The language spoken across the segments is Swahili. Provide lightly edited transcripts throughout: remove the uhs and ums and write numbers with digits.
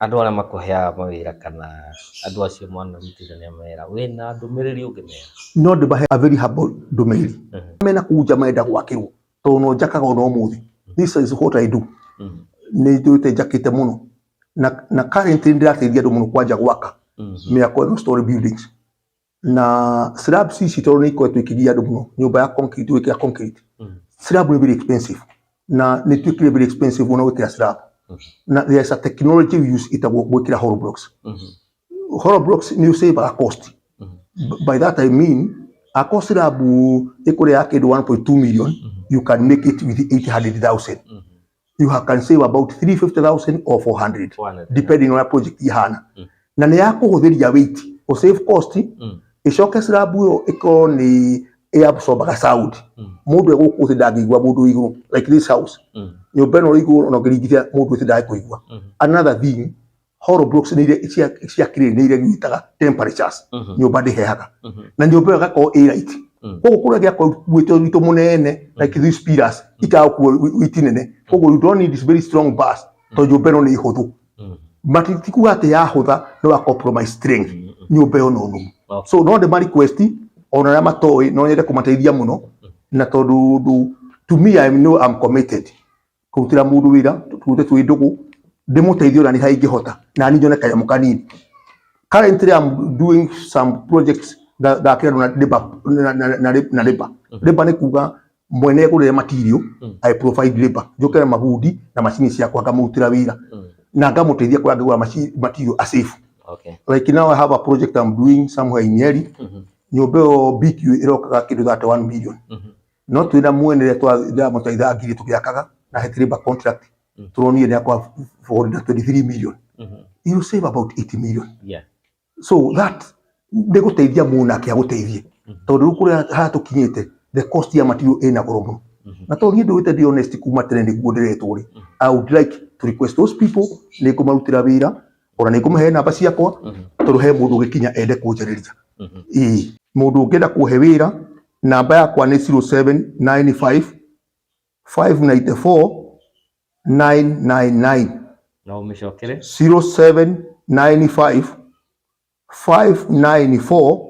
Andu ala makohea mawira kana andu acio mwana mutithania mawira wina ndumiriri ungimera no ndibahe a very humble ndumiriri mena kuja maenda gwakirwo to no njakaga no muthi this is what I do ni ndute njakite muno na currently ndirateithia andu muno kwanja gwaka mĩako no story buildings na slabs ici to ni ko twikigia andu muno nyumba ya concrete wikira concrete slab is very expensive na ni twikire very expensive no wikira slab na there is a technology we use itagwo gwikira hollow blocks hollow blocks ni save a cost by that I mean a cost slab ikore yake 1.2 million you can make it with 800,000 you can save about 350,000 or 400 depending on a project ihana na ni yakuhuthiria weight o save cost icoke slab yo iko ni absorb sound mundu egukuthi ndangigwa mundu iguru like this house nyumba no iguru no ngirigithia mundu uthi ndangigwa another thing hollow blocks ni cia clean ni gwitaga temperatures nyumba ndihehaga na nyumba gako light koguo kura gya gwito rito munene like these pillars ikakuwa witinene koguo you don't need this very strong bars to nyumba no ni ihuthu but tikuga ate ya hutha no compromise strength nyumba no no so no the request ona ya matoi no nyende kumateithia muno na tondu to me I'm committed kutira mundu wira tute twindugu ndimuteithio na ni haingihota na ni nyone kaya mukanini currently I'm doing some projects ngakira na labor labor ni kuga mwene kure material I provide labor njokera mabundi na machine cia kwa ngamutira wira na ngamuteithia kwa ngwa material safe. Okay, like now I have a project I'm doing somewhere in Nyeri nyobeo BQ irokaga kindu 1 million no twina mwene twa mutaitha ngiri tugiakaga na hetriba contract turonie ni akwa for 23 million you save about 80 million. Yeah, so that de guteithia muna kia guteithie tondu kuria hatukinyite the cost ya material ina goromo na to ni ndu be honest kuma tene niguo ndiretwo I would like to request those people ni kumarutira wira ora ni kumahe namba ciakwa tondu he mundu gikinya ende kunjariria mundu ngenda kuhe wira namba yakwa ni 0795 594 999 na umeshokere 0795 594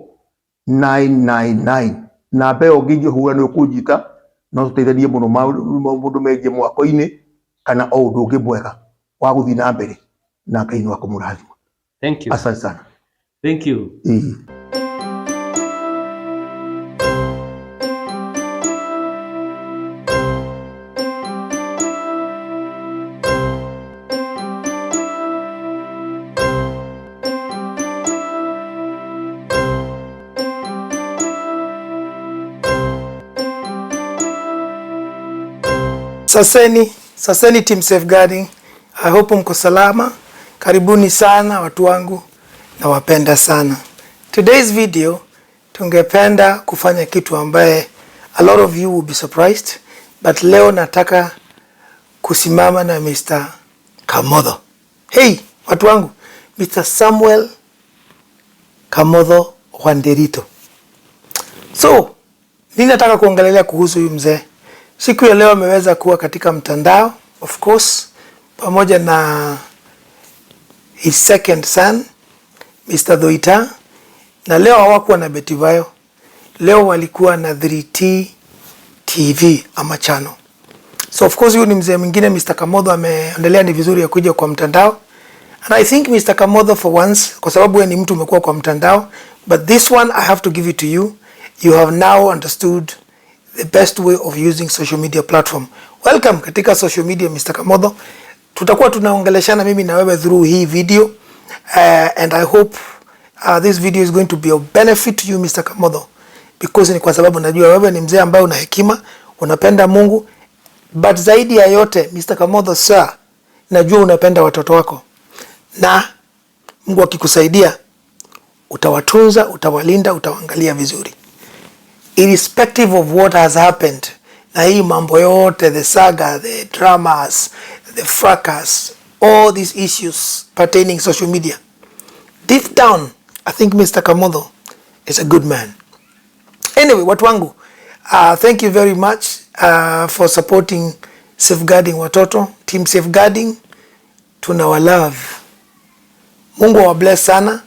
999 namba yo nginje hura no kunjita no tuteithanie muno mundu megie mwako-ini kana o undu ungi mwega wa guthi na mbere na Ngai no akumurathima. Thank you. Asante sana. Thank you. Saseni team safeguarding, I hope mko salama. Karibuni sana watu wangu na wapenda sana. Today's video tungependa kufanya kitu ambaye a lot of you will be surprised, but leo nataka kusimama na Mr. Kamotho. Hey watu wangu, Mr. Samuel Kamotho Wanderito. So nini nataka kuongelea kuhusu huyu mzee. Siku ya leo ameweza kuwa katika mtandao, of course, pamoja na his second son, Mr. Doita, na leo hawakuwa na Betivayo. Leo walikuwa na 3T TV ama channel. So of course huyu ni mzee mwingine Mr. Kamotho ameendelea ni vizuri ya kuja kwa mtandao. And I think Mr. Kamotho for once, kwa sababu wewe ni mtu umekuwa kwa mtandao, but this one I have to give it to you. You have now understood the best way of using social media platform. Welcome katika social media Mr. Kamotho. Tutakuwa tunaongeleshana mimi na wewe through hii video and I hope this video is going to be of benefit to you Mr. Kamotho, because ni kwa sababu najua wewe ni mzee ambaye una hekima, unapenda Mungu, but zaidi ya yote Mr. Kamotho sir, najua unapenda watoto wako na Mungu akikusaidia utawatunza, utawalinda, utawaangalia vizuri irrespective of what has happened. Na hii mambo yote, the saga, the dramas, the fracas, all these issues pertaining social media, deep down I think Mr. Kamotho is a good man. Anyway watu wangu, thank you very much for supporting Safeguarding Watoto, Team Safeguarding. Tuna love Mungu wa bless sana.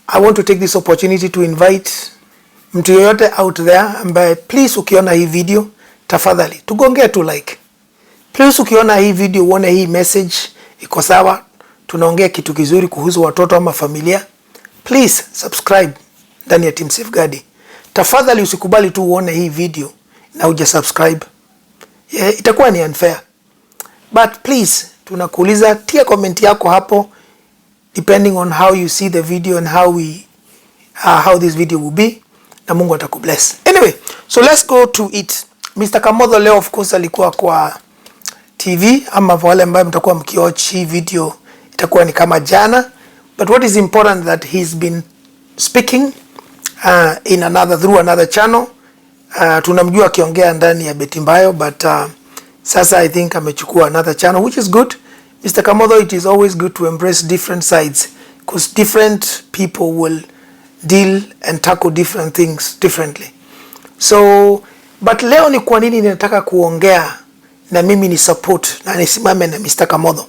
I want to take this opportunity to invite mtu yoyote out there ambaye please ukiona hii video tafadhali tugongee tu like. Please ukiona hii video uone hii message iko sawa, tunaongea kitu kizuri kuhusu watoto ama familia, please subscribe ndani ya Team Safeguarding. Tafadhali usikubali tu uone hii video na uja subscribe. Itakuwa ni unfair. But please tunakuuliza tia comment yako hapo depending on how you see the video and how this video will be, na Mungu atakubless. Anyway, so let's go to it. Mr. Kamotho leo of course alikuwa kwa TV, ama wale ambao mtakuwa mkiwatch hii video itakuwa ni kama jana, but what is important that he's been speaking through another channel. Tunamjua akiongea ndani ya Beti Mbayo, but sasa I think amechukua another channel, which is good. Mr. Kamotho, it is always good to embrace different sides because different people will deal and tackle different things differently. So, but leo ni kwa nini ninataka kuongea na mimi ni support na nisimame na Mr. Kamotho?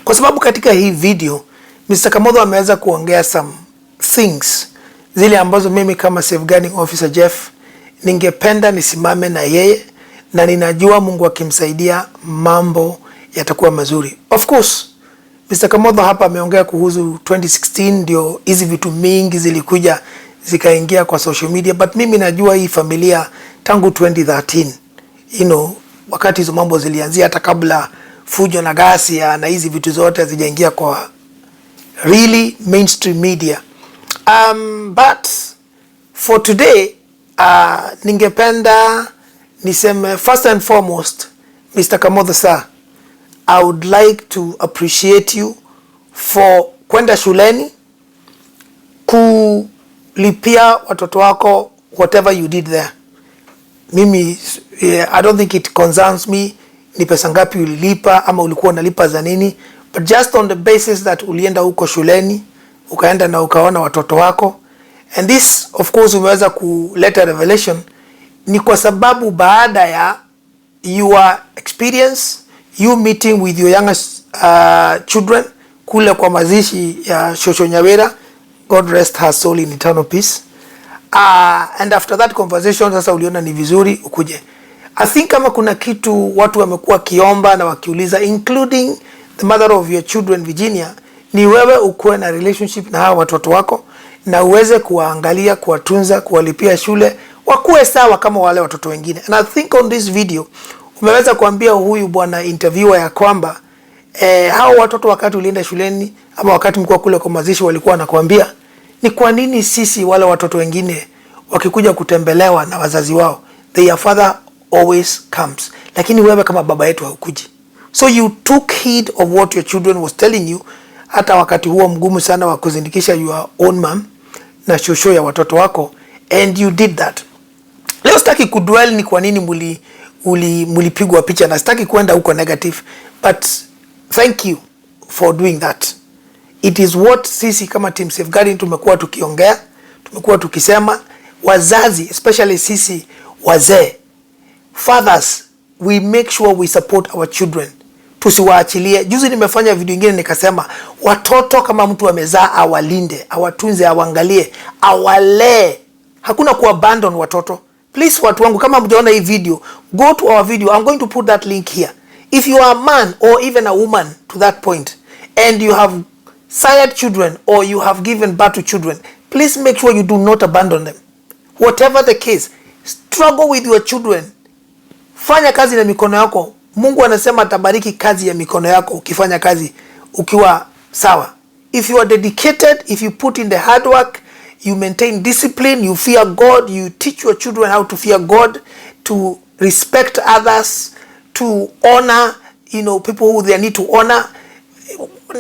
Kwa sababu katika hii video Mr. Kamotho ameweza kuongea some things zile ambazo mimi kama Safeguarding Officer Jeff ningependa nisimame na yeye, na ninajua Mungu akimsaidia mambo yatakuwa mazuri. Of course, Mr. Kamotho hapa ameongea kuhusu 2016 ndio hizi vitu mingi zilikuja zikaingia kwa social media, but mimi najua hii familia tangu 2013. Wakati hizo mambo zilianzia, hata kabla fujo na ghasia na hizi vitu zote zijaingia kwa really mainstream media. But for today, ningependa niseme first and foremost, Mr. Kamotho sir, I would like to appreciate you for kwenda shuleni kulipia watoto wako whatever you did there. Mimi I don't think it concerns me ni pesa ngapi ulilipa ama ulikuwa unalipa za nini, but just on the basis that ulienda huko shuleni ukaenda na ukaona watoto wako, and this of course umeweza kuleta revelation ni kwa sababu baada ya your experience, you meeting with your youngest children kule kwa mazishi ya Shosho Nyawera, God rest her soul in eternal peace. And after that conversation sasa uliona ni vizuri ukuje. I think kama kuna kitu watu wamekuwa kiomba na wakiuliza, including the mother of your children Virginia, ni wewe ukuwe na relationship na hawa watoto wako na uweze kuwaangalia, kuwatunza, kuwalipia shule, wakuwe sawa kama wale watoto wengine. And I think on this video umeweza kuambia huyu bwana interviewer ya kwamba hao watoto wakati ulienda shuleni ama wakati mkuu kule kwa mazishi walikuwa wanakuambia ni kwa nini sisi wale watoto wengine wakikuja kutembelewa na wazazi wao, their father always comes, lakini wewe kama baba yetu haukuji. So you took heed of what your children was telling you, hata wakati huo mgumu sana wa kuzindikisha your own mom na shosho ya watoto wako, and you did that. Leo sitaki kudwell ni kwa nini mulipigwa picha, na sitaki kuenda huko negative, but thank you for doing that. It is what sisi kama Team Safeguarding tumekuwa tukiongea, tumekuwa tukisema, wazazi especially sisi wazee, fathers, we make sure we support our children. Tusiwaachilie. Juzi nimefanya video nyingine nikasema watoto kama mtu amezaa awalinde, awatunze, awangalie, awalee. Hakuna kuabandon watoto. Please watu wangu, kama mjaona hii video, go to our video. I'm going to put that link here. If you are a man or even a woman to that point and you have sired children or you have given birth to children, please make sure you do not abandon them. Whatever the case, struggle with your children. Fanya kazi na mikono yako. Mungu anasema atabariki kazi ya mikono yako ukifanya kazi ukiwa sawa. If you are dedicated, if you put in the hard work, you maintain discipline, you fear God, you teach your children how to fear God, to respect others, to honor, people who they need to honor,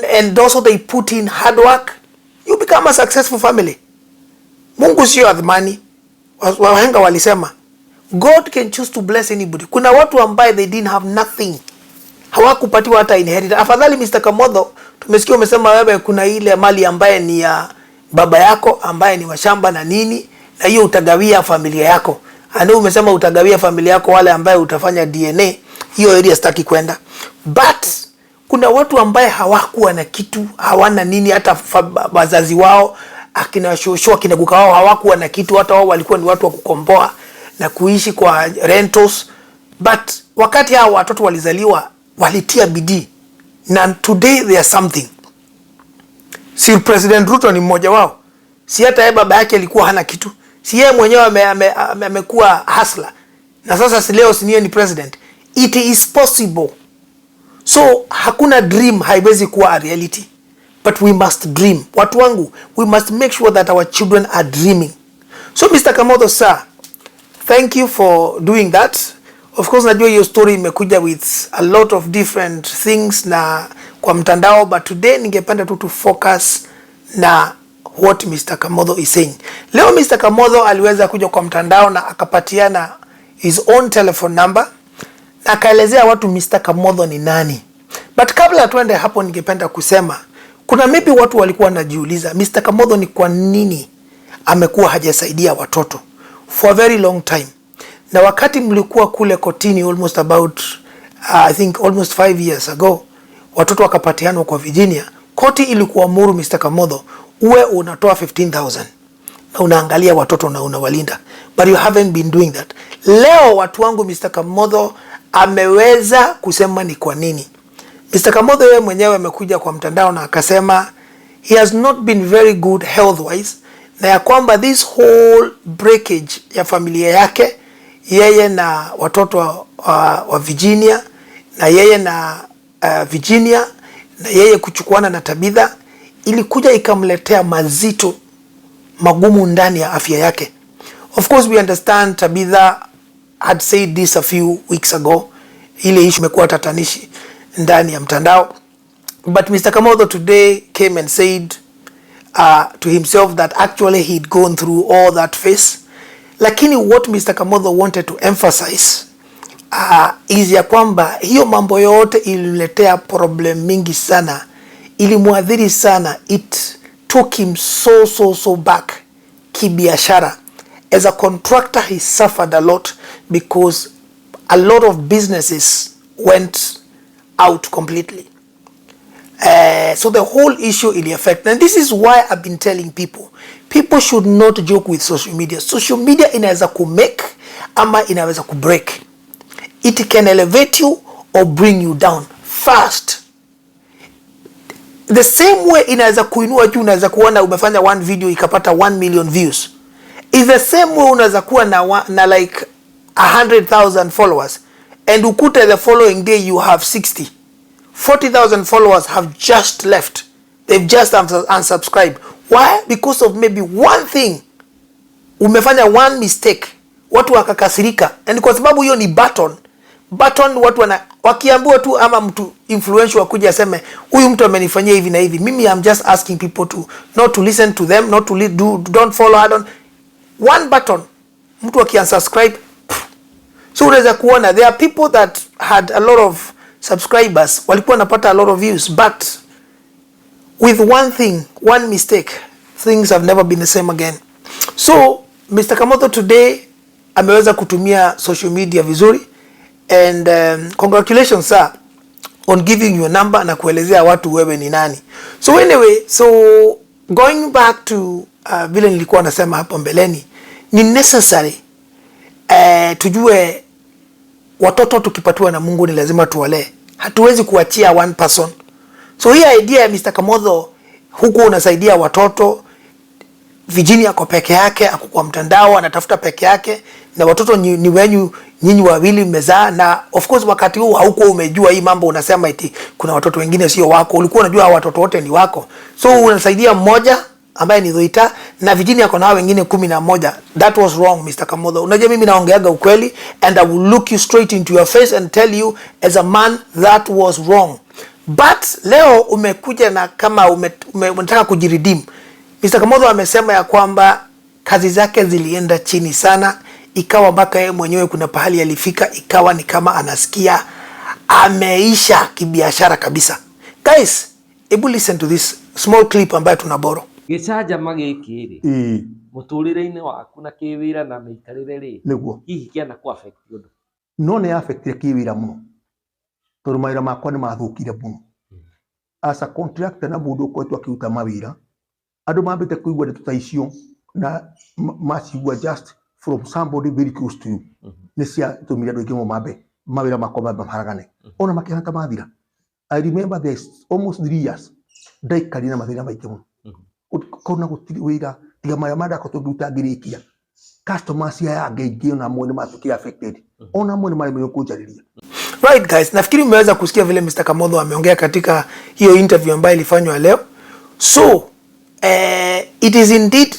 and also they put in hard work, you become a successful family. Mungu sio adhmani. Wahenga walisema God can choose to bless anybody. Kuna watu ambaye they didn't have nothing, hawakupatiwa hata inheritance. Afadhali Mr. Kamotho, tumesikia umesema wewe kuna ile mali ambaye ni ya baba yako ambaye ni washamba na nini, na hiyo utagawia familia yako. Ana umesema utagawia familia yako wale ambaye utafanya DNA. Hiyo area sitaki kwenda. But kuna watu ambaye hawakuwa na kitu, hawana nini, hata wazazi wao akina shosho akina guka wao hawakuwa na kitu, hata wao walikuwa ni watu wa kukomboa na kuishi kwa rentals, but wakati hao watoto walizaliwa walitia bidii, na today they are something. Si President Ruto ni mmoja wao? Si hata yeye baba yake alikuwa hana kitu? Si yeye mwenyewe amekuwa hustler, na sasa si leo si ni president? It is possible. So hakuna dream haiwezi kuwa a reality, but we must dream. Watu wangu, we must make sure that our children are dreaming. So Mr. Kamotho sir, thank you for doing that. Of course najua your story imekuja with a lot of different things na kwa mtandao, but today ningependa tu to focus na what Mr. Kamotho is saying. Leo Mr. Kamotho aliweza kuja kwa mtandao na akapatiana his own telephone number na akaelezea watu Mr. Kamotho ni nani. But kabla tuende hapo, ningependa kusema kuna maybe watu walikuwa wanajiuliza Mr. Kamotho ni kwa nini amekuwa hajasaidia watoto for a very long time. Na wakati mlikuwa kule kotini almost about I think almost 5 years ago, watoto wakapatianwa kwa Virginia, koti ilikuamuru Mr. Kamotho uwe unatoa 15,000 na unaangalia watoto na unawalinda, but you haven't been doing that. Leo watu wangu, Mr. Kamotho ameweza kusema ni kwa nini. Mr. Kamotho yeye mwenyewe amekuja kwa mtandao na akasema he has not been very good health wise, na ya kwamba this whole breakage ya familia yake, yeye na watoto wa Virginia na yeye na Virginia na yeye kuchukuana na Tabitha, ilikuja ikamletea mazito magumu ndani ya afya yake. Of course we understand Tabitha had said this a few weeks ago. Ile issue imekuwa tatanishi ndani ya mtandao, but Mr. Kamotho today came and said to himself that actually he'd gone through all that phase. Lakini what Mr. Kamotho wanted to emphasize is ya kwamba hiyo mambo yote ililetea problem mingi sana, ilimuadhiri sana. It took him so back kibiashara. As a contractor he suffered a lot because a lot of businesses went out completely. So the whole issue ili affect, and this is why I've been telling people should not joke with social media. Social media inaweza kumake ama inaweza kubreak. It can elevate you or bring you down fast. The same way inaweza kuinua juu, unaweza kuona umefanya one video ikapata 1 million views. Is the same way unaweza kuwa na like 100,000 followers and ukute the following day you have 40,000 followers have just left. They've just unsubscribed. Why? Because of maybe one thing. Umefanya one mistake, watu wakakasirika, and kwa sababu hiyo ni button watu wakiambiwa tu ama mtu influential wakuja aseme huyu mtu amenifanyia hivi na hivi, mimi I'm just asking people to not to listen to them, not to don't follow, one button mtu akiunsubscribe. So unaweza kuona there are people that had a lot of subscribers, walikuwa napata a lot of views, but with one mistake, things have never been the same again. So Mr. Kamotho today ameweza kutumia social media vizuri, and congratulations sir on giving your number na kuelezea watu wewe ni nani. So anyway, so going back to vile nilikuwa nasema hapo mbeleni, ni necessary tujue watoto tukipatiwa na Mungu ni lazima tuwalee. Hatuwezi kuachia one person. So hii idea ya Mr. Kamotho huku unasaidia watoto, Virginia kwa peke yake, ako kwa mtandao anatafuta peke yake, na watoto ni wenyu nyinyi wawili mmezaa, na of course wakati huu hauko umejua hii mambo, unasema eti kuna watoto wengine sio wako. Ulikuwa unajua watoto wote ni wako. So unasaidia mmoja ambaye ni Zoita, na Virginia kwa nao wengine 11. That was wrong Mr. Kamotho. Unajua mimi naongeaga ukweli, and I will look you straight into your face and tell you as a man that was wrong. But leo umekuja na kama unataka kujiredeem. Mr. Kamotho amesema ya kwamba kazi zake zilienda chini sana, ikawa mpaka yeye mwenyewe kuna pahali alifika ikawa ni kama anasikia ameisha kibiashara kabisa. Guys, able listen to this small clip ambayo tunaboro. Gicaja magikiri muturire-ini waku na kiwira na mikarire ri niguo hihi kiana ku affect undu no ne affect kiwira muno, toru maira makwa ni mathukire muno. as a contractor na mundu ukoretwo akiruta mawira andu mambite kuigua ndeto ta icio na macigua just from somebody very close to you ni cia tumire andu ingimo mambe mawira makoma maharagane ona makihanga mathira. I remember this almost 3 years ndaikari na mathira maingĩ mũno kona gutiri wira tiga maya madako tungiruta ngirikia customers ya yange na mwene matukia affected ona mwene mali mwe kujariria. Right guys, nafikiri mmeweza kusikia vile Mr. Kamotho ameongea katika hiyo interview ambayo ilifanywa leo. So it is indeed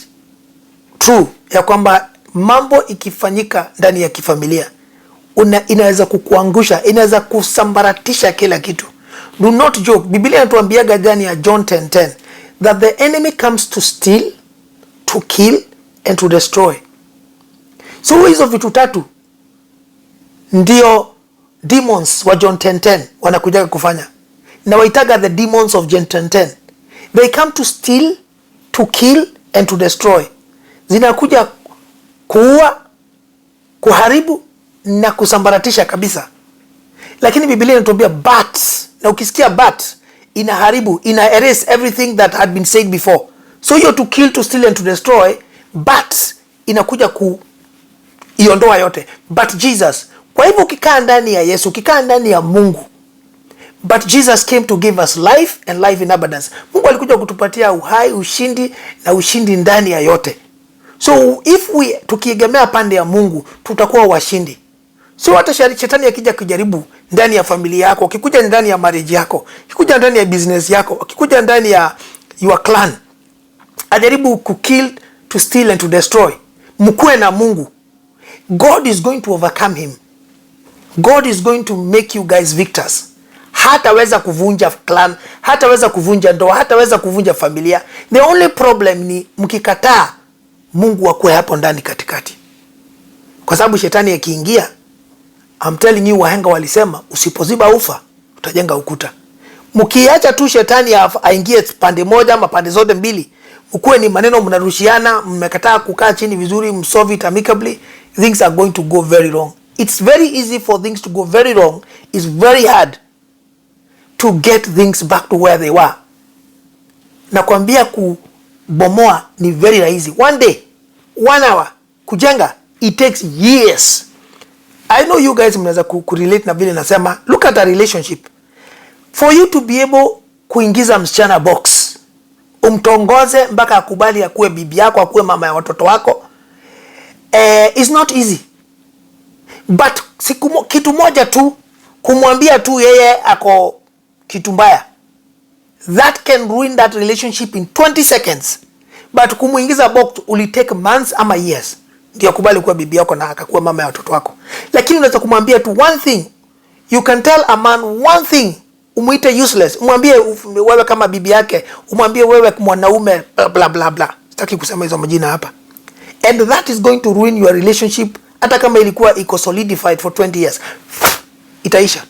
true ya kwamba mambo ikifanyika ndani ya kifamilia inaweza kukuangusha, inaweza kusambaratisha kila kitu. Do not joke. Biblia inatuambiaga ndani ya John 10:10 that the enemy comes to steal, to kill and to destroy. So hizo vitu tatu ndio demons wa John 10:10 wanakuja kufanya. Na waitaga the demons of John 10:10. They come to steal, to kill and to destroy. Zinakuja kuua, kuharibu na kusambaratisha kabisa. Lakini Biblia inatuambia but, na ukisikia but inaharibu, ina erase everything that had been said before. So hiyo to kill, to steal and to destroy, but inakuja kuiondoa yote. But Jesus, kwa hivyo ukikaa ndani ya Yesu, ukikaa ndani ya Mungu, but Jesus came to give us life and life in abundance. Mungu alikuja kutupatia uhai, ushindi na ushindi ndani ya yote. So if tukiegemea pande ya Mungu, tutakuwa washindi. So hata shetani akija kujaribu ndani ya familia yako, akikuja ndani ya marriage yako, akikuja ndani ya business yako, akikuja ndani ya your clan, ajaribu kukill, to steal and to destroy, mkue na Mungu, God is going to overcome him. God is going to make you guys victors. Hataweza kuvunja clan, hataweza kuvunja ndoa, hataweza kuvunja familia. The only problem ni mkikataa Mungu akue hapo ndani katikati. Kwa sababu shetani akiingia, I'm telling you, wahenga walisema usipoziba ufa utajenga ukuta. Mkiacha tu shetani aingie pande moja ama pande zote mbili, mkuwe ni maneno mnarushiana, mmekataa kukaa chini vizuri, msolve it amicably, things are going to go very wrong. It's very easy for things to go very wrong. It's very hard to get things back to where they were. Nakwambia kubomoa ni very easy. One day, 1 hour, kujenga, it takes years. I know you guys mnaweza kurelate na vile nasema. Look at a relationship. For you to be able kuingiza msichana box, umtongoze mpaka akubali akuwe bibi yako, akuwe mama ya watoto wako, is not easy. But kitu moja tu, kumwambia tu yeye ako kitu mbaya, that can ruin that relationship in 20 seconds. But kumuingiza box will take months ama years ndio akubali kuwa bibi yako na akakuwa mama ya watoto wako. Lakini unaweza kumwambia tu one thing. You can tell a man one thing, umuite useless, umwambie wewe kama bibi yake, umwambie wewe mwanaume bla bla bla. Sitaki kusema hizo majina hapa. And that is going to ruin your relationship. Hata kama ilikuwa iko solidified for 20 years, itaisha.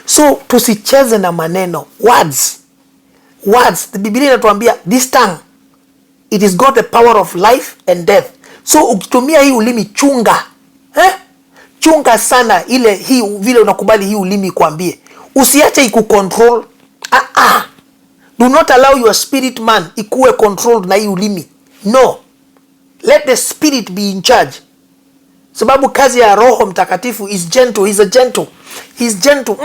So tusicheze na maneno. Words. The Biblia inatuambia this tongue, it is got the power of life and death. So ukitumia hii ulimi chunga. Chunga sana hii vile unakubali hii ulimi kuambie. Usiache ikukontrol. Do not allow your spirit man ikuwe controlled na hii ulimi. No. Let the spirit be in charge. Sababu kazi ya Roho Mtakatifu is gentle. He's a gentle. He's gentle.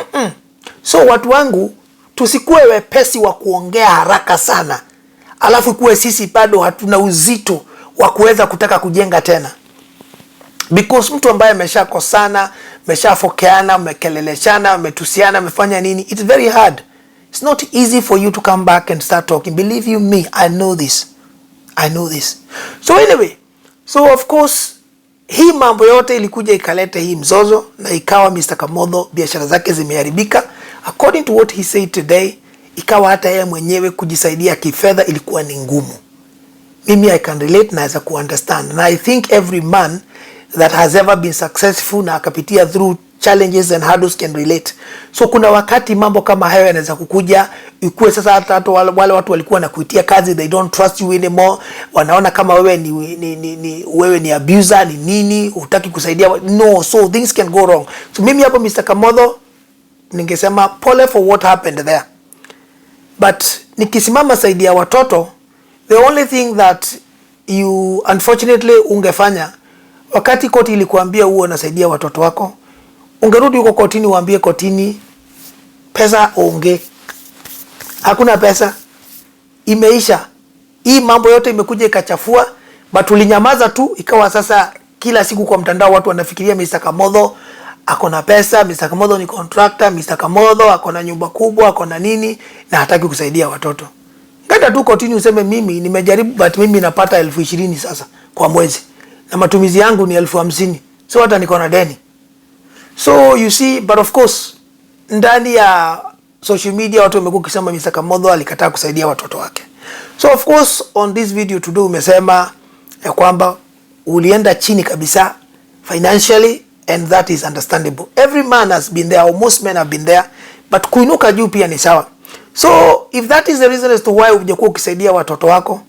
So watu wangu, tusikuwe wepesi wa kuongea haraka sana, alafu kuwe sisi bado hatuna uzito wa kuweza kutaka kujenga tena. Because mtu ambaye ameshakosana, ameshafokeana, amekeleleshana, ametusiana, amefanya nini, it's very hard. It's not easy for you to come back and start talking. Believe you me, I know this. So anyway, so of course, hii mambo yote ilikuja ikaleta hii mzozo na ikawa Mr. Kamotho biashara zake zimeharibika. According to what he said today, ikawa hata yeye mwenyewe kujisaidia kifedha ilikuwa ni ngumu. Mimi I can relate na naweza kuunderstand. And I think every man that has ever been successful na akapitia through challenges and hurdles can relate. So kuna wakati mambo kama hayo yanaweza kukuja, ikuwe sasa hata wale watu walikuwa na kuitia kazi, they don't trust you anymore. Wanaona kama wewe ni abuser, ni nini, hutaki kusaidia. No, so things can go wrong. So mimi hapo Mr. Kamotho ningesema pole for what happened there. but nikisimama saidi ya watoto, the only thing that you unfortunately ungefanya wakati koti ilikuambia uwe unasaidia watoto wako, ungerudi huko kotini uambie kotini pesa onge. Hakuna pesa, imeisha. Hii mambo yote imekuja ikachafua, but ulinyamaza tu, ikawa sasa kila siku kwa mtandao watu wanafikiria Mr. Kamotho ako na pesa, Mr. Kamotho ni contractor, Mr. Kamotho ako na nyumba kubwa, ako na nini na hataki kusaidia watoto. Ngata tu kotini useme mimi nimejaribu but mimi napata 20,000 sasa kwa mwezi na matumizi yangu ni 50,000. So hata niko na deni. So you see, but of course ndani ya social media watu wamekuwa kusema Mr. Kamotho alikataa kusaidia watoto wake. So of course on this video today umesema ya kwamba ulienda chini kabisa financially, and that is understandable. Every man has been there, or most men have been there, but kuinuka juu pia ni sawa. So if that is the reason as to why hujakuwa ukisaidia watoto wako,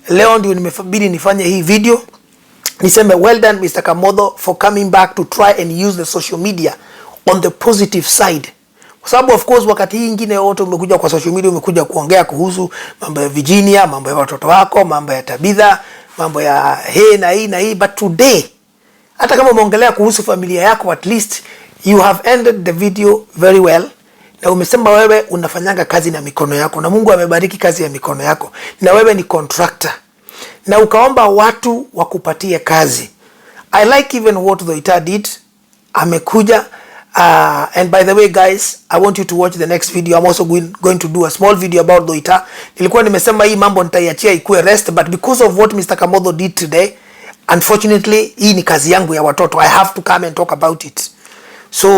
leo ndio nimebidi nifanye hii video niseme well done Mr. Kamotho for coming back to try and use the social media on the positive side. Kwa sababu of course wakati hii ingine yote umekuja kwa social media, umekuja kuongea kuhusu mambo ya Virginia, mambo ya watoto wako, mambo ya Tabitha, mambo ya na hii, but today hata kama umeongelea kuhusu familia yako, at least you have ended the video very well. Na umesema wewe unafanyanga kazi na mikono yako na Mungu amebariki kazi ya mikono yako, na wewe ni contractor, na ukaomba watu wakupatie kazi. I like even what Dhoita did. Amekuja and by the way guys, I want you to watch the next video. I'm also going to do a small video about Dhoita. Nilikuwa nimesema hii mambo nitaiachia ikuwe rest, but because of what Mr. Kamotho did today, unfortunately hii ni kazi yangu ya watoto. I have to come and talk about it. So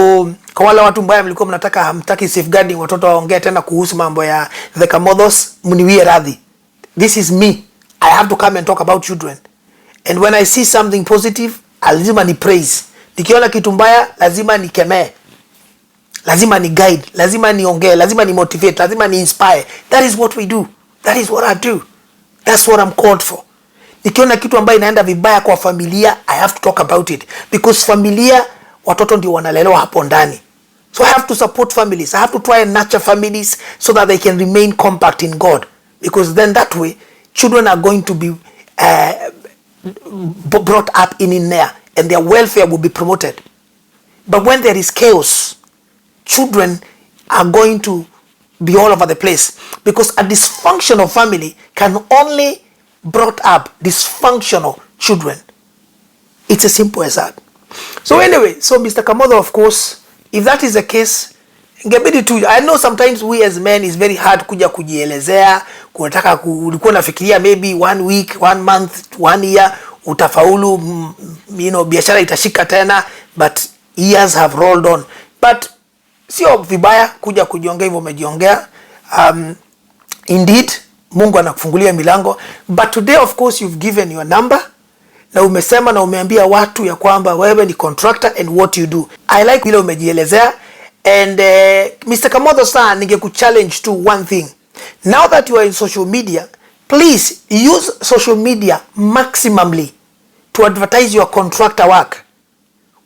kwa wale watu mbaya mlikuwa mnataka hamtaki safeguarding watoto waongee tena kuhusu mambo ya the Kamothos, mniwie radhi. This is me. I have to come and talk about children. And when I see something positive, lazima ni praise. Nikiona kitu mbaya, lazima ni kemee. Lazima ni guide, lazima ni ongee, lazima ni motivate, lazima ni inspire. That is what we do. That is what I do. That's what I'm called for. Nikiona kitu ambayo inaenda vibaya kwa familia, I have to talk about it. Because familia, watoto ndio wanalelewa hapo ndani. So I have to support families. I have to try and nurture families so that they can remain compact in God. Because then that way, children are going to be brought up in there, and their welfare will be promoted. But when there is chaos, children are going to be all over the place. Because a dysfunctional family can only brought up dysfunctional children. It's as simple as that. So anyway, so Mr. Kamotho, of course, if that is the case, I know sometimes we as men is very hard kuja kujielezea, kunataka ulikuwa nafikiria maybe 1 week, 1 month, 1 year utafaulu, you know, biashara itashika tena, but years have rolled on. But sio vibaya kuja kujiongea hivyo umejiongea. Indeed, Mungu anakufungulia milango, but today of course you've given your number na umesema na umeambia watu ya kwamba wewe ni contractor and what you do. I like vile umejielezea. And Mr. Kamotho sir, ningekuchallenge to one thing. Now that you are in social media, please use social media maximally to advertise your contractor work.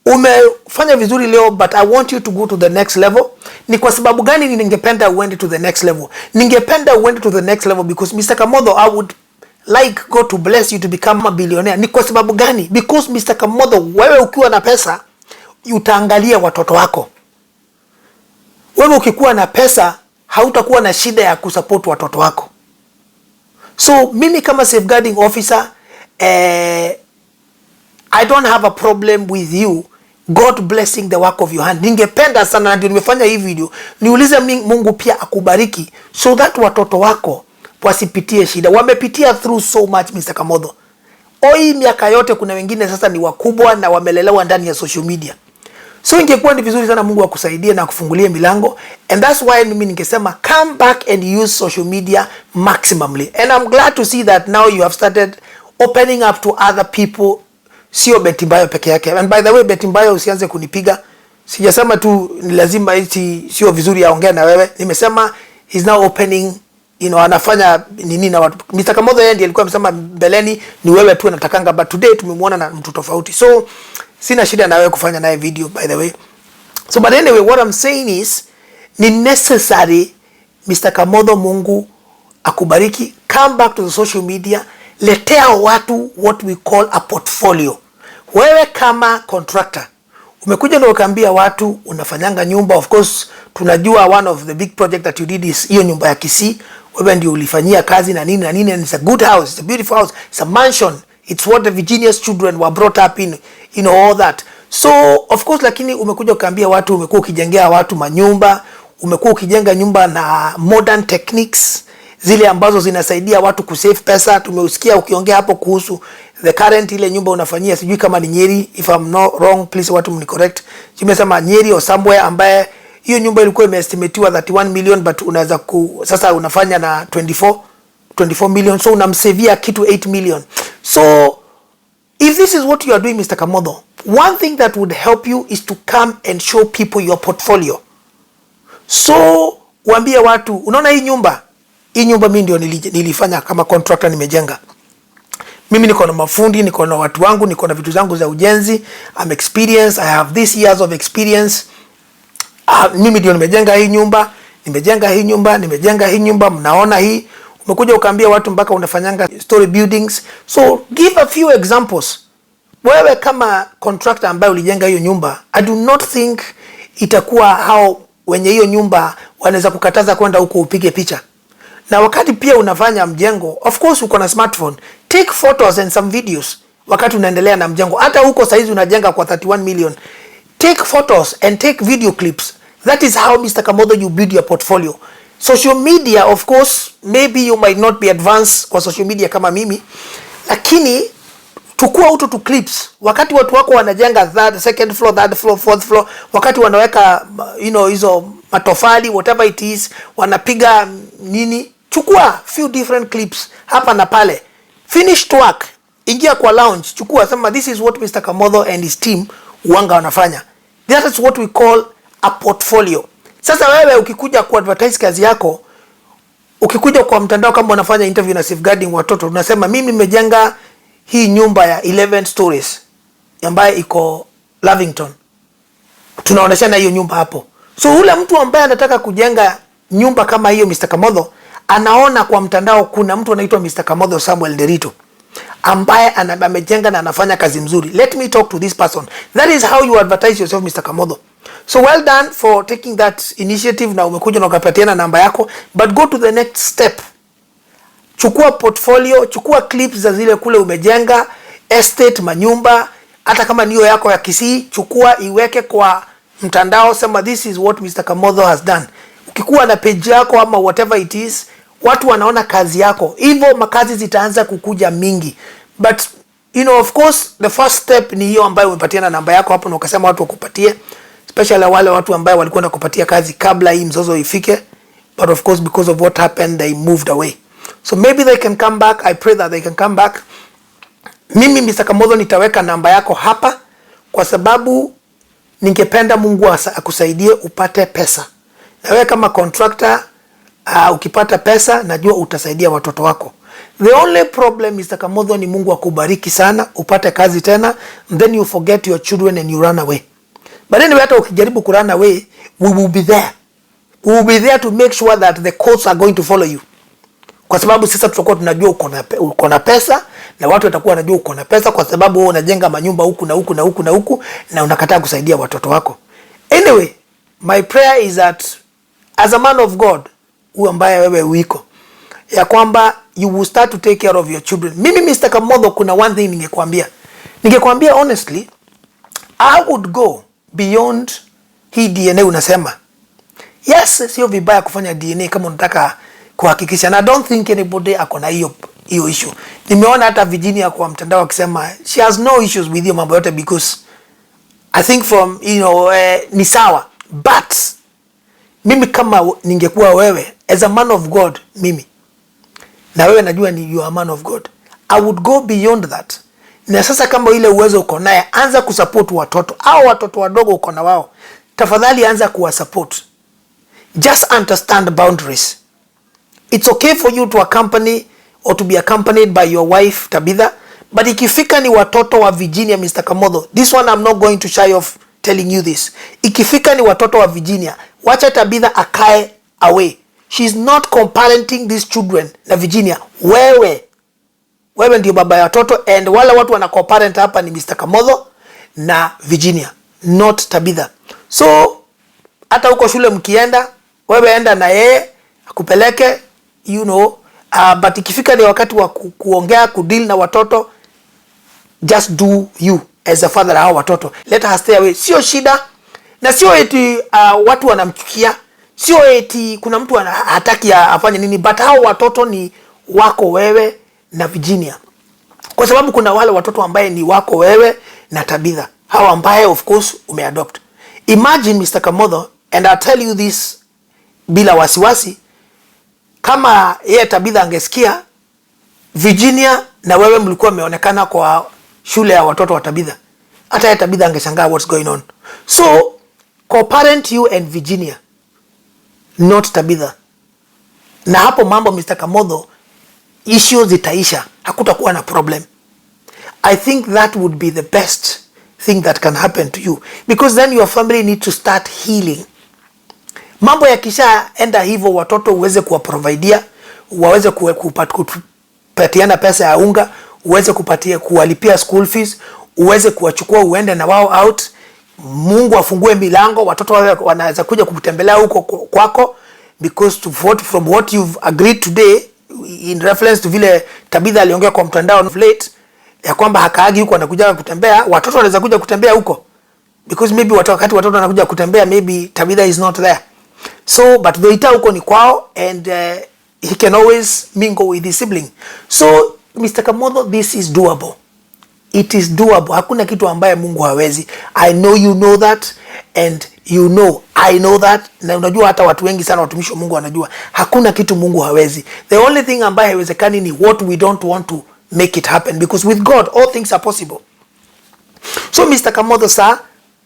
Umefanya vizuri leo, but I want you to go to the next level. Ni kwa sababu gani ningependa uende to the next level? Ningependa uende to the next level because Mr. Kamotho, I would like God to bless you to become a billionaire. Ni kwa sababu gani? Because Mr. Kamotho, wewe ukiwa na pesa, utaangalia watoto wako. Wewe ukikuwa na pesa, hautakuwa na shida ya kusupport watoto wako. So mimi kama safeguarding officer, I don't have a problem with you God blessing the work of your hand. Ningependa sana, ndio nimefanya hii video, niulize Mungu pia akubariki so that watoto wako wasipitie shida. Wamepitia through so much Mr. Kamotho. Hii miaka yote kuna wengine sasa ni wakubwa na wamelelewa ndani ya social media. So ingekuwa ni vizuri sana Mungu akusaidie na kufungulie milango, and that's why mimi ningesema come back and use social media maximally. And I'm glad to see that now you have started opening up to other people. Sio Betty Mbayo peke yake. And by the way, Betty Mbayo usianze kunipiga. Sijasema tu ni lazima eti sio vizuri aongea na wewe. Nimesema he's now opening, you know, anafanya nini na watu. Mr. Kamotho yeye ndiye alikuwa amesema mbeleni ni wewe tu natakanga, but today tumemwona na mtu tofauti. So sina shida na wewe kufanya naye video by the way. So but anyway, what I'm saying is ni necessary Mr. Kamotho, Mungu akubariki. Come back to the social media. Letea watu what we call a portfolio. Wewe kama contractor umekuja na ukaambia watu unafanyanga nyumba. Of course tunajua one of the big project that you did is hiyo nyumba ya Kisii. Wewe ndio ulifanyia kazi na nini na nini, and it's a good house, it's a beautiful house, it's a mansion, it's what the Virginia's children were brought up in, you know, all that. So of course, lakini umekuja ukaambia watu, umekuwa ukijengea watu manyumba, umekuwa ukijenga nyumba na modern techniques zile ambazo zinasaidia watu kusave pesa. Tumeusikia ukiongea hapo kuhusu the current ile nyumba unafanyia, sijui kama ni Nyeri, if I'm not wrong please watu mnicorrect. Tumesema Nyeri or somewhere, ambaye hiyo nyumba ilikuwa imeestimatiwa 31 million but unaweza sasa unafanya na 24 million, so unamsavia kitu 8 million. So if this is what you are doing, Mr. Kamotho, one thing that would help you is to come and show people your portfolio. So waambie watu, unaona hii nyumba mimi ndio nilifanya kama contractor, nimejenga. Mimi niko na mafundi, niko na watu wangu, niko na vitu zangu za ujenzi. I'm experienced, I have this years of experience. Mimi ndio nimejenga hii nyumba, mnaona hii. Umekuja ukaambia watu mpaka unafanyanga story buildings. So give a few examples. Wewe kama contractor ambaye ulijenga hiyo nyumba, I do not think itakuwa hao wenye hiyo nyumba wanaweza kukataza kwenda huko upige picha. Na wakati pia unafanya mjengo, of course uko na smartphone, take photos and some videos wakati unaendelea na mjengo. Hata huko saizi unajenga kwa 31 million. Take photos and take video clips. That is how, Mr. Kamotho, you build your portfolio. Social media, of course, maybe you might not be advanced kwa social media kama mimi, lakini tukua uto to clips. Wakati watu wako wanajenga second floor, third floor, fourth floor, wakati wanaweka hizo matofali, whatever it is, wanapiga nini, chukua few different clips hapa na pale. Finished work, ingia kwa lounge, chukua, sema this is what Mr. Kamotho and his team wanga wanafanya. That is what we call a portfolio. Sasa wewe ukikuja ku advertise kazi yako, ukikuja kwa mtandao kama unafanya interview na safeguarding watoto, unasema mimi nimejenga hii nyumba ya 11 stories ambayo iko Lavington. Tunaonyeshana hiyo nyumba hapo. So ule mtu ambaye anataka kujenga nyumba kama hiyo, Mr. Kamotho, anaona kwa mtandao kuna mtu anaitwa Mr. Kamotho Samuel Derito ambaye amejenga na anafanya kazi mzuri. Let me talk to this person. That is how you advertise yourself, Mr. Kamotho. So well done for taking that initiative, na umekuja na ukapatiana namba yako, but go to the next step. Chukua portfolio, chukua clips za zile kule umejenga, estate, manyumba, hata kama niyo yako ya Kisii, chukua iweke kwa mtandao, sema this is what Mr. Kamotho has done. Ukikuwa na page yako ama whatever it is, watu wanaona kazi yako, hivyo makazi zitaanza kukuja mingi. But of course the first step ni hiyo ambayo umepatiana namba yako hapo na ukasema watu wakupatie, especially wale watu ambao walikuwa nakupatia kazi kabla hii mzozo ifike, but of course because of what happened they moved away. So maybe they can come back. I pray that they can come back. Mimi Mr. Kamotho nitaweka namba yako hapa kwa sababu ningependa Mungu akusaidie upate pesa. Na wewe kama contractor, ukipata pesa najua utasaidia watoto wako. The only problem, Mr. Kamotho, ni Mungu akubariki sana, upate kazi tena, and then you forget your children and you run away. But anyway, hata ukijaribu ku run away, we will be there. We will be there to make sure that the courts are going to follow you. Kwa sababu sasa tutakuwa tunajua uko na pesa, na watu watakuwa wanajua uko na pesa kwa sababu wewe unajenga manyumba huku na huku na huku na huku na unakataa kusaidia watoto wako. Anyway, my prayer is that as a man of God, ambaye wewe uiko, ya kwamba you will start to take care of your children. Mimi Mr. Kamotho, kuna one thing ningekwambia honestly, I would go beyond hii DNA unasema. Yes, sio vibaya kufanya DNA kama unataka kuhakikisha, na I don't think anybody akona hiyo issue. Nimeona hata Virginia kwa mtandao akisema she has no issues with hiyo mambo yote because I think from ni sawa. But mimi kama ningekuwa wewe as a man of God, mimi na wewe najua ni you are a man of God, I would go beyond that. Na sasa kama ile uwezo uko naye, anza kusupport watoto au watoto wadogo uko na wao, tafadhali anza kuwa support. Just understand boundaries. It's okay for you to accompany or to be accompanied by your wife Tabitha, but ikifika ni watoto wa Virginia, Mr. Kamotho, this one I'm not going to shy off telling you this. Ikifika ni watoto wa Virginia, wacha Tabitha akae away. She's not co-parenting these children na Virginia. Wewe ndio baba ya watoto, and wala watu wana co-parent hapa ni Mr. Kamotho na Virginia, not Tabitha. So hata huko shule mkienda, wewe enda na yeye akupeleke, but ikifika ni wakati wa kuongea kudeal na watoto, just do you as a father hao watoto. Let her stay away. Sio shida. Na sio eti watu wanamchukia. Sio eti kuna mtu hataki afanye nini, but hao watoto ni wako wewe na Virginia. Kwa sababu kuna wale watoto ambaye ni wako wewe na Tabitha, hao ambaye of course umeadopt. Imagine Mr. Kamotho, and I'll tell you this bila wasiwasi, kama yeye Tabitha angesikia Virginia na wewe mlikuwa mmeonekana kwa shule ya watoto wa Tabitha, hata yeye Tabitha angeshangaa what's going on. So co-parent you and Virginia, not Tabitha. Na hapo mambo Mr. Kamotho, issues zitaisha, hakutakuwa na problem. I think that would be the best thing that can happen to you, because then your family need to start healing. Mambo yakisha enda hivyo, watoto uweze kuwaprovidea, waweze kupatiana pesa ya unga, uweze kuwalipia school fees, uweze kuwachukua uende na wao out. Mungu afungue milango, watoto wanaweza kuja kukutembelea huko kwako, because from what you've agreed today in reference to vile Tabitha aliongea kwa mtandao late, ya kwamba hakaagi huko anakuja kutembea, watoto wanaweza kuja kutembea huko, because maybe wakati watoto wanakuja kutembea, maybe Tabitha is not there. So but Doita huko ni kwao, and he can always mingle with his sibling. So Mr. Kamotho, this is doable. It is doable. Hakuna kitu ambaye Mungu hawezi. I know you know that, and I know that. Na unajua hata watu wengi sana watumishi wa Mungu wanajua hakuna kitu Mungu hawezi. The only thing ambaye haiwezekani ni what we don't want to make it happen, because with God all things are possible. So Mr. Kamotho, sir,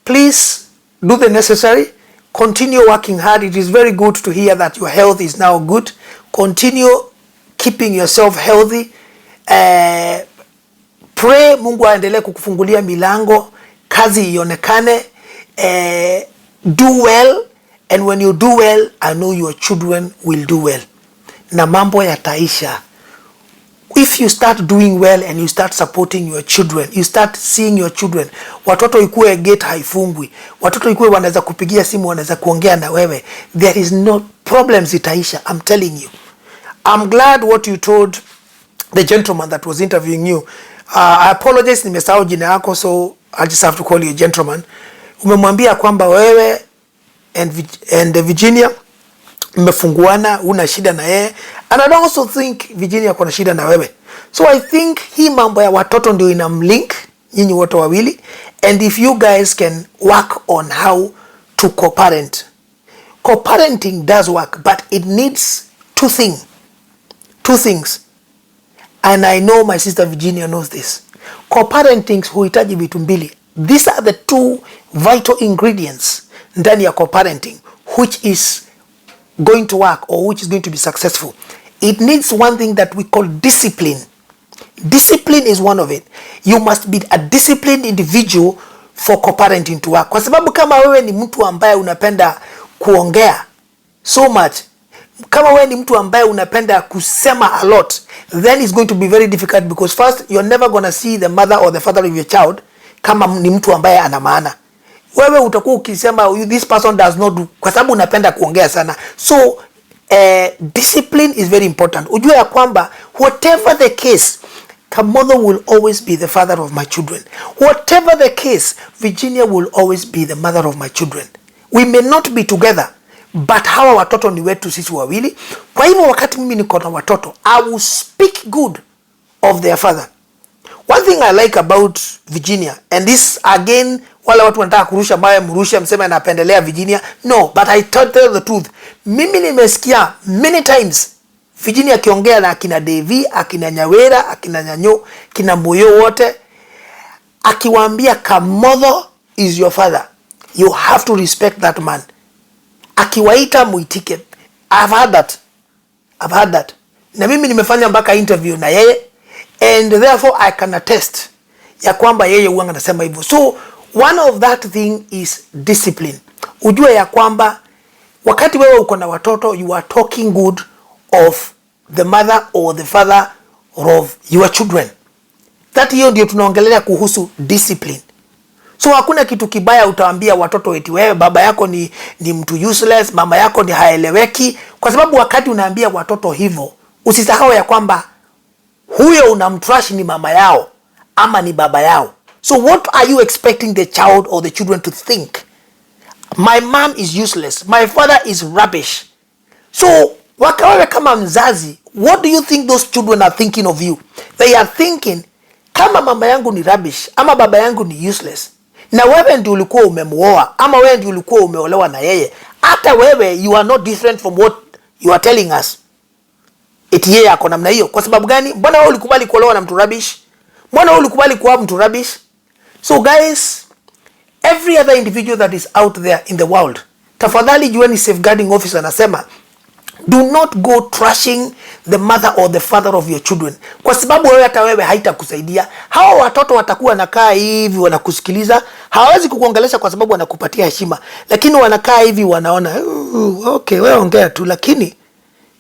please do the necessary. Continue working hard. It is very good to hear that your health is now good. Continue keeping yourself healthy. Pray Mungu aendelee kukufungulia milango, kazi ionekane. Do well, and when you do well, I know your children will do well. Na mambo yataisha. If you start doing well and you start supporting your children, you start seeing your children, watoto ikuwe gate haifungwi, watoto ikuwe wanaweza kupigia simu, wanaweza kuongea na wewe, there is no problems, itaisha. I'm telling you. I'm glad what you told the gentleman that was interviewing you. I apologize, nimesahau jina yako, so I just have to call you a gentleman. Umemwambia kwamba wewe and Virginia mmefunguana, una shida na yeye, and I don't also think Virginia kuna shida na wewe. So I think hii mambo ya watoto ndio inamlink nyinyi wote wawili, and if you guys can work on how to co-parent. Co-parenting does work, but it needs two things. And I know my sister Virginia knows this. Co-parenting huhitaji vitu mbili. These are the two vital ingredients ndani ya co-parenting, which is going to work, or which is going to be successful. It needs one thing that we call discipline. Discipline is one of it. You must be a disciplined individual for co-parenting to work. Kwa sababu kama wewe ni mtu ambaye unapenda kuongea so much, kama wewe ni mtu ambaye unapenda kusema a lot, then it's going to be very difficult, because first you're never going to see the mother or the father of your child kama ni mtu ambaye ana maana. Wewe utakuwa ukisema this person does not do, kwa sababu unapenda kuongea sana. So discipline is very important. Ujue ya kwamba whatever the case, Kamotho will always be the father of my children. Whatever the case, Virginia will always be the mother of my children. We may not be together, but hawa watoto ni wetu sisi wawili. Kwa hivyo wakati mimi niko na watoto, I will speak good of their father. One thing I like about Virginia, and this again, wala watu wanataka kurusha mawe mrusha mseme anapendelea Virginia. No, but I tell the truth. Mimi nimesikia many times Virginia akiongea na akina Devi, akina Nyawera, akina Nyanyo, kina Moyo wote, akiwaambia Kamotho is your father. You have to respect that man. Akiwaita muitike. I've heard that. Na mimi nimefanya mpaka interview na yeye, and therefore I can attest ya kwamba yeye huwa anasema hivyo. So one of that thing is discipline. Ujue ya kwamba Wakati wewe uko na watoto, you are talking good of the mother or the father of your children. That hiyo ndio tunaongelea kuhusu discipline. So hakuna kitu kibaya utaambia watoto eti wewe baba yako ni mtu useless, mama yako ni haeleweki, kwa sababu wakati unaambia watoto hivyo, usisahau ya kwamba huyo unamtrash ni mama yao ama ni baba yao. So what are you expecting the child or the children to think? My mom is useless, my father is rubbish. So wewe kama mzazi, what do you think those children are thinking of you? They are thinking, kama mama yangu ni rubbish ama baba yangu ni useless, na wewe ndio ulikuwa umemuoa ama wewe ndio ulikuwa umeolewa na yeye, hata wewe you are not different from what you are telling us. Eti yeye ako namna hiyo. Kwa sababu gani? Mbona wewe ulikubali kuolewa na mtu rubbish? Mbona wewe ulikubali kuwa mtu rubbish? So guys, every other individual that is out there in the world, tafadhali jueni safeguarding officer anasema, do not go trashing the mother or the father of your children. Kwa sababu wewe hata wewe haitakusaidia. Hao watoto watakuwa nakaa hivi wanakusikiliza. Hawawezi kukuongelesha kwa sababu wanakupatia heshima. Lakini wanakaa hivi wanaona, okay, wewe ongea tu. Lakini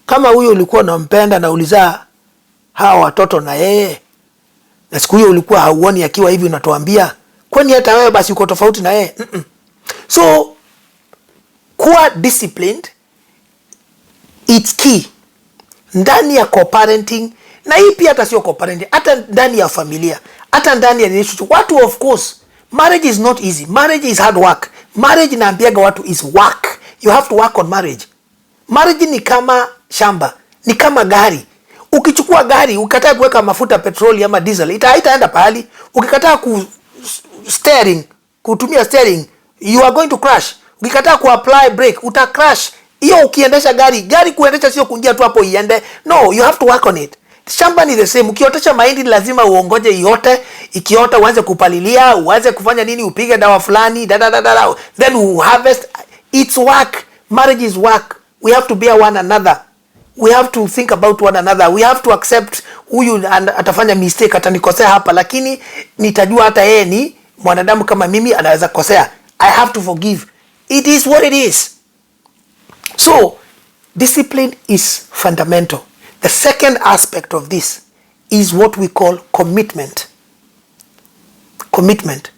kama huyo ulikuwa unampenda na ulizaa hao watoto na yeye, na siku hiyo ulikuwa hauoni akiwa hivi unatuambia, kwani hata wewe basi uko tofauti na yeye? So kuwa disciplined, it's key ndani ya co-parenting, na hii pia hata sio co-parenting, hata ndani ya familia, hata ndani ya relationship. Watu, of course, marriage is not easy. Marriage is hard work. Marriage, naambiaga watu, is work. You have to work on marriage. Marriage ni kama shamba, ni kama gari. Ukichukua gari, ukikataa kuweka mafuta petroli ama diesel, haitaenda pahali. Ukikataa kutumia steering, you are going to crash. Ukikataa kuapply brake, uta crash. Hiyo ukiendesha gari kuendesha sio kuingia tu hapo iende. No, you have to work on it. Shamba ni the same. Ukiotesha mahindi lazima uongoje iote. Ikiota uanze kupalilia, uanze kufanya nini, upige dawa fulani, then you harvest. It's work. Marriage is work. We have to bear one another. We have to think about one another. We have to accept huyu atafanya mistake, atanikosea hapa, lakini nitajua hata yeye ni mwanadamu kama mimi, anaweza kosea. I have to forgive. It is what it is. So, discipline is fundamental. The second aspect of this is what we call commitment. Commitment.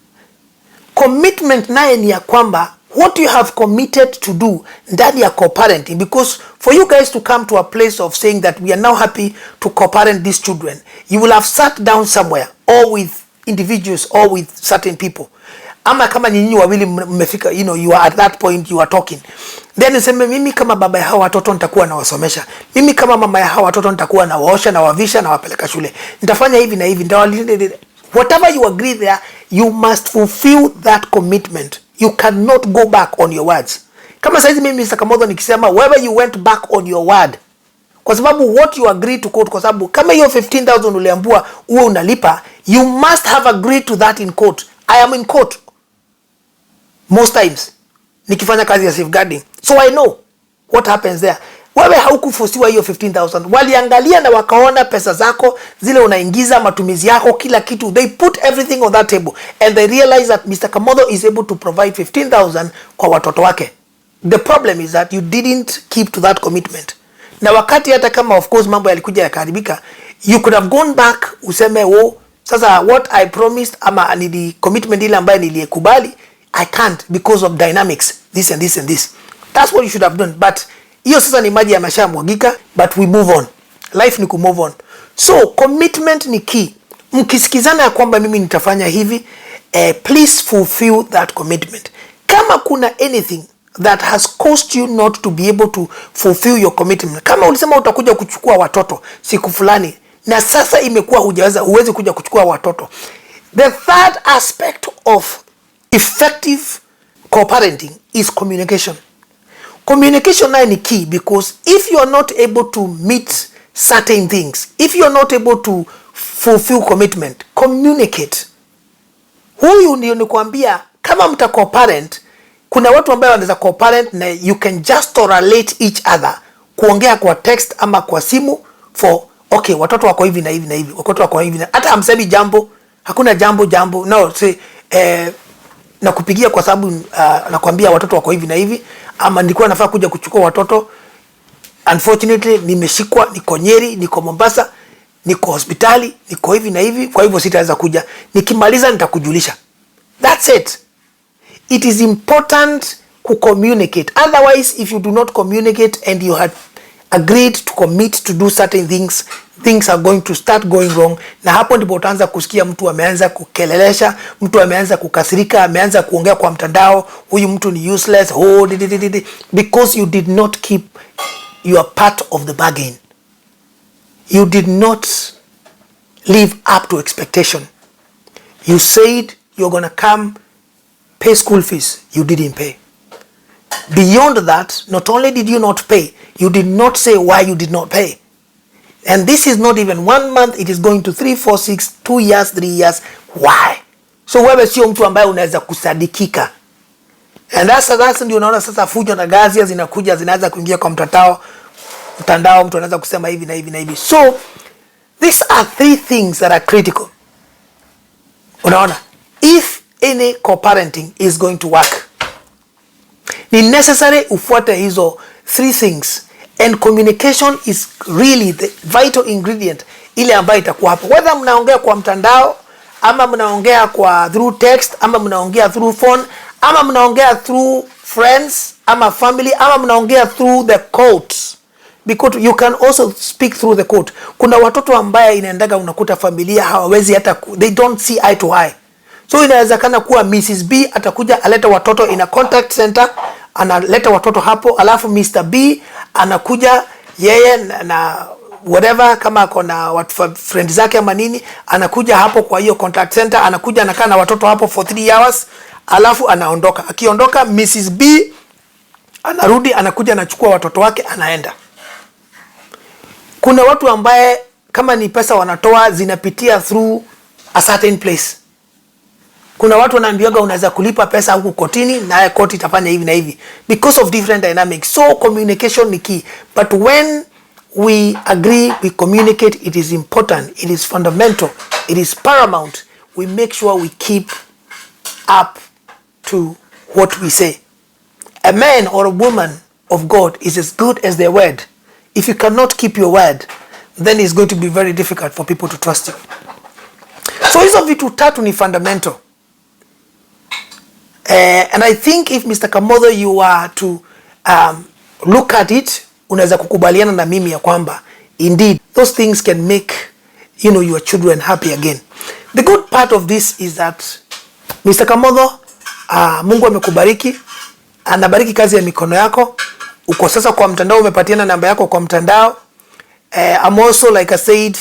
Commitment naye ni ya kwamba what you have committed to do ndani ya co-parenting, because for you guys to come to a place of saying that we are now happy to co-parent these children, you will have sat down somewhere, or with individuals, or with certain people. Ama kama nyinyi wawili mmefika, you are at that point, you are talking. Then niseme, mimi kama baba ya hawa watoto nitakuwa na wasomesha. Mimi kama mama ya hawa watoto nitakuwa na waosha na wavisha na wapeleka shule. Nitafanya hivi na hivi. Whatever you agree there, you must fulfill that commitment. You cannot go back on your words. Kama saizi mimi Mr. Kamotho nikisema, whether you went back on your word, kwa sababu what you agreed to court, kwa sababu kama hiyo 15,000 uliambua uwe unalipa, you must have agreed to that in court. I am in court most times nikifanya kazi ya safeguarding, so I know what happens there. Wewe haukuforsiwa hiyo 15,000. Waliangalia na wakaona pesa zako zile unaingiza, matumizi yako, kila kitu. They put everything on that table and they realize that Mr. Kamotho is able to provide 15,000 kwa watoto wake. The problem is that you didn't keep to that commitment. Na wakati hata kama of course mambo yalikuja yakaharibika, you could have gone back useme, sasa what I promised ama ni commitment ile ambayo niliyekubali, I can't because of dynamics, this and this and this. That's what you should have done. But hiyo sasa ni maji ya mashamwagika, but we move on. Life ni move on. So commitment ni key. Mkisikizana ya kwamba mimi nitafanya hivi, please fulfill that commitment. Kama kuna anything that has caused you not to be able to fulfill your commitment, kama ulisema utakuja kuchukua watoto siku fulani na sasa imekuwa huwezi kuja kuchukua watoto, the third aspect of effective co-parenting is communication. Communication nayo ni key, because if you are not able to meet certain things, if you are not able to fulfill commitment, communicate. Huyu ndio nikwambia, kama mta co-parent, kuna watu ambao wanaweza co-parent na you can just tolerate each other, kuongea kwa text ama kwa simu for okay, watoto wako hivi na hivi na hivi, watoto wako hivi na hata hamsemi jambo, hakuna jambo, no, say nakupigia kwa sababu nakwambia watoto wako hivi na hivi, ama nilikuwa nafaa kuja kuchukua watoto, unfortunately nimeshikwa, niko Nyeri, niko Mombasa, niko hospitali, niko hivi na hivi, kwa hivyo sitaweza kuja. Nikimaliza nitakujulisha. That's it. It is important to communicate. Otherwise, if you do not communicate and you had agreed to commit to do certain things, things are going to start going wrong. Na hapo ndipo utaanza kusikia mtu ameanza kukelelesha, mtu ameanza kukasirika, ameanza kuongea kwa mtandao, huyu mtu ni useless, because you did not keep your part of the bargain. You did not live up to expectation. You said you're going to come pay school fees. You didn't pay. Beyond that, not only did you not pay, you did not say why you did not pay. And this is not even 1 month, it is going to 3, 4, 6, 2 years, 3 years. Why? So wewe sio mtu ambaye unaweza kusadikika. And that's ndio unaona sasa fujo na ghasia zinakuja, zinaanza kuingia kwa mtandao, mtu anaweza kusema hivi na hivi na hivi. So these are 3 things that are critical. Unaona, if any co-parenting is going to work, ni necessary ufuate hizo 3 things, and communication is really the vital ingredient ile ambayo itakuwa hapo. Whether mnaongea kwa mtandao, ama mnaongea kwa through text, ama mnaongea through phone, ama mnaongea through friends, ama family, ama mnaongea through the courts, because you can also speak through the court. Kuna watoto ambaye inaendaga unakuta familia hawawezi hata, they don't see eye to eye. So inawezekana kuwa Mrs. B atakuja aleta watoto in a contact center, analeta watoto hapo, alafu Mr. B anakuja yeye na whatever, kama ako na watu friend zake ama nini, anakuja hapo kwa hiyo contact center, anakuja anakaa na watoto hapo for 3 hours, alafu anaondoka. Akiondoka Mrs. B anarudi, anakuja anachukua watoto wake anaenda. Kuna watu ambaye kama ni pesa wanatoa zinapitia through a certain place. Kuna watu wanaambiwaga unaweza kulipa pesa huku kotini na koti itafanya hivi na hivi, because of different dynamics. So communication ni key. But when we agree, we communicate, it is important, it is fundamental, it is paramount. We make sure we keep up to what we say. A man or a woman of God is as good as their word. If you cannot keep your word, then it's going to be very difficult for people to trust you. So hizo vitu 3 ni fundamental. And I think if Mr. Kamotho, you are to look at it, unaweza kukubaliana na mimi ya kwamba indeed those things can make your children happy again. The good part of this is that Mr. Kamotho, Mungu amekubariki, anabariki kazi ya mikono yako. Uko sasa kwa mtandao, umepatiana namba yako kwa mtandao. I'm also, like I said,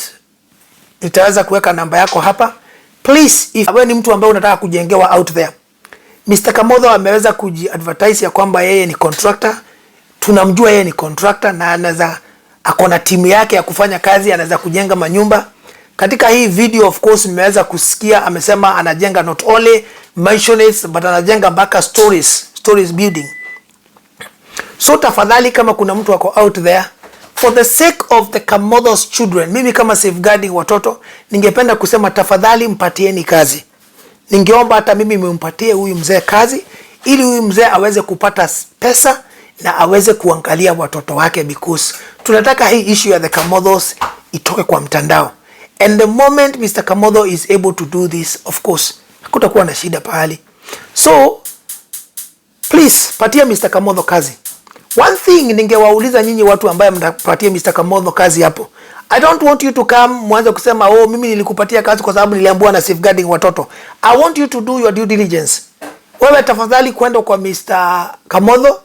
nitaweza kuweka namba yako hapa. Please, if wewe ni mtu ambaye unataka kujengewa out there, Mr. Kamotho ameweza kujiadvertise ya kwamba yeye ni contractor. Tunamjua yeye ni contractor na anaweza akona timu yake ya kufanya kazi, anaweza kujenga manyumba. Katika hii video of course nimeweza kusikia amesema anajenga not only mansions but anajenga mpaka stories building. So tafadhali, kama kuna mtu wako out there, for the sake of the Kamotho's children, mimi kama safeguarding watoto, ningependa kusema tafadhali mpatieni kazi. Ningeomba hata mimi nimpatie huyu mzee kazi, ili huyu mzee aweze kupata pesa na aweze kuangalia watoto wake, because tunataka hii issue ya the Kamothos itoke kwa mtandao. And the moment Mr. Kamotho is able to do this, of course, hakutakuwa na shida pahali. So please patia Mr. Kamotho kazi. One thing ningewauliza nyinyi watu ambaye mnapatia Mr. Kamotho kazi hapo, I don't want you to come mwanze kusema mimi nilikupatia kazi kwa sababu niliambiwa na safeguarding watoto. I want you to do your due diligence. Wewe tafadhali kwenda kwa Mr. Kamotho,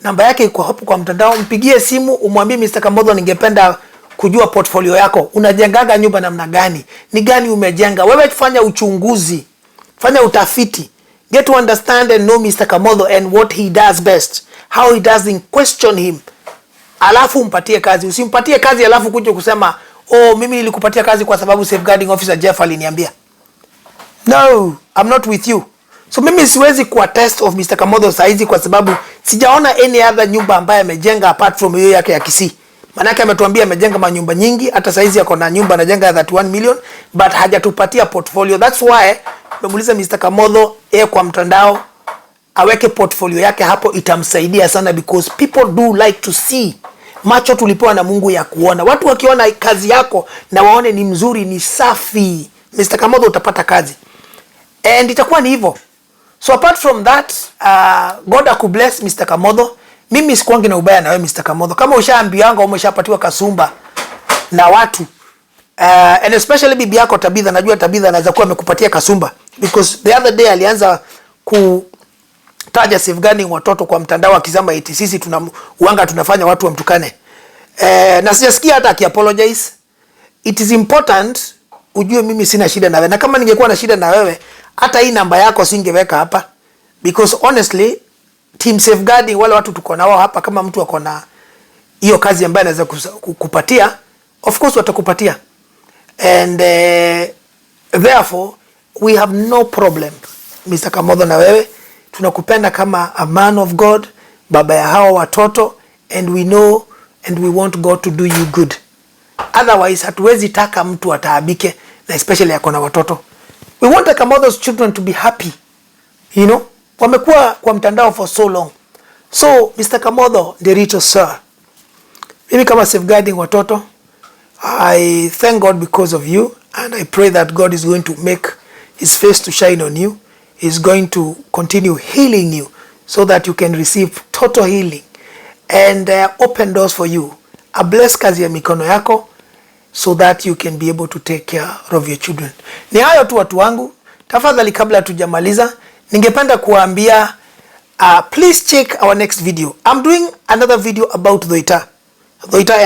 namba yake iko hapo kwa mtandao, mpigie simu umwambie Mr. Kamotho, ningependa kujua portfolio yako. Unajengaga nyumba namna gani? Ni gani umejenga? Wewe fanya uchunguzi, fanya utafiti. Get to understand and know Mr. Kamotho and what he does best. How he does in question him. Alafu mpatie kazi. Usimpatie kazi alafu kuja kusema mimi nilikupatia kazi kwa sababu safeguarding officer Jeff aliniambia. No, I'm not with you. So mimi siwezi kuwa test of Mr. Kamotho saizi kwa sababu sijaona any other nyumba ambaye amejenga apart from hiyo yake ya Kisii. Manake ametuambia amejenga manyumba nyingi, hata saizi yako na nyumba anajenga 31 million, but hajatupatia portfolio. That's why Nimemuuliza Mr. Kamotho kwa mtandao aweke portfolio yake hapo, itamsaidia sana because people do like to see. Macho tulipewa na Mungu ya kuona. Watu wakiona kazi yako na waone ni mzuri, ni safi, Mr. Kamotho utapata kazi. And itakuwa ni hivyo. So apart from that, God akubless Mr. Kamotho. Mimi sikuangi na ubaya na wewe Mr. Kamotho. Kama ushaambianga umeshapatiwa kasumba na watu, and especially bibi yako Tabitha, najua Tabitha anaweza kuwa amekupatia kasumba because the other day alianza kutaja safeguarding watoto kwa mtandao akisema eti sisi tunafanya watu wamtukane. Na sijasikia hata akiapologize. It is important ujue mimi sina shida na wewe. Na kama ningekuwa na shida na wewe, hata hii namba yako singeweka hapa because honestly team safeguarding wale watu tuko nao hapa, kama mtu ako na hiyo kazi ambayo anaweza kukupatia, of course watakupatia. And therefore we have no problem Mr. Kamotho na wewe. Tunakupenda kama a man of God, baba ya hawa watoto, and we know and we want God to do you good. Otherwise hatuwezi taka mtu ataabike, na especially yako na watoto. We want Kamotho's children to be happy. You know, wamekuwa kwa mtandao for so long. So Mr. Kamotho Nderito sir, mimi kama safeguarding watoto, I thank God because of you, and I pray that God is going to make his face to shine on you. He's going to continue healing you so that you can receive total healing and open doors for you. I bless kazi ya mikono yako so that you can be able to take care of your children. Ni hayo tu watu wangu. Tafadhali kabla tujamaliza, ningependa kuambia please check our next video. I'm doing another video about Dhoita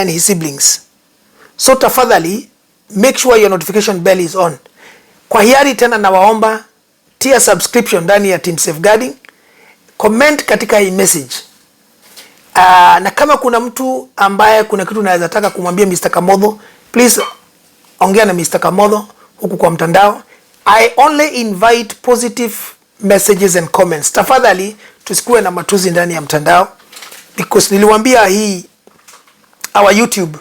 and his siblings. So tafadhali make sure your notification bell is on. Kwa hiari tena nawaomba tia subscription ndani ya Team Safeguarding. Comment katika hii message. Na kama kuna mtu ambaye kuna kitu naweza taka kumwambia Mr. Kamotho, please ongea na Mr. Kamotho huku kwa mtandao. I only invite positive messages and comments. Tafadhali tusikuwe na matuzi ndani ya mtandao because niliwaambia hii our YouTube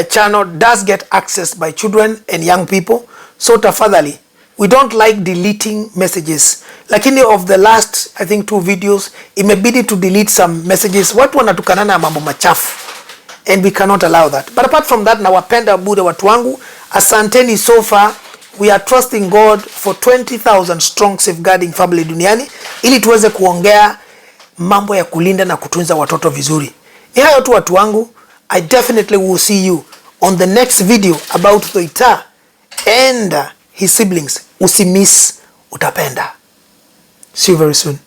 channel does get access by children and young people. So tafadhali, we don't like deleting messages. Lakini of the last I think 2 videos imebidi to delete some messages. Watu wanatukanana na mambo machafu and we cannot allow that. But apart from that, nawapenda bure watu wangu. Asanteni so far. We are trusting God for 20,000 strong safeguarding family duniani ili tuweze kuongea mambo ya kulinda na kutunza watoto vizuri. Ni hayo tu watu wangu. I definitely will see you on the next video about Dhoita and his siblings. Usimiss, utapenda. See you very soon.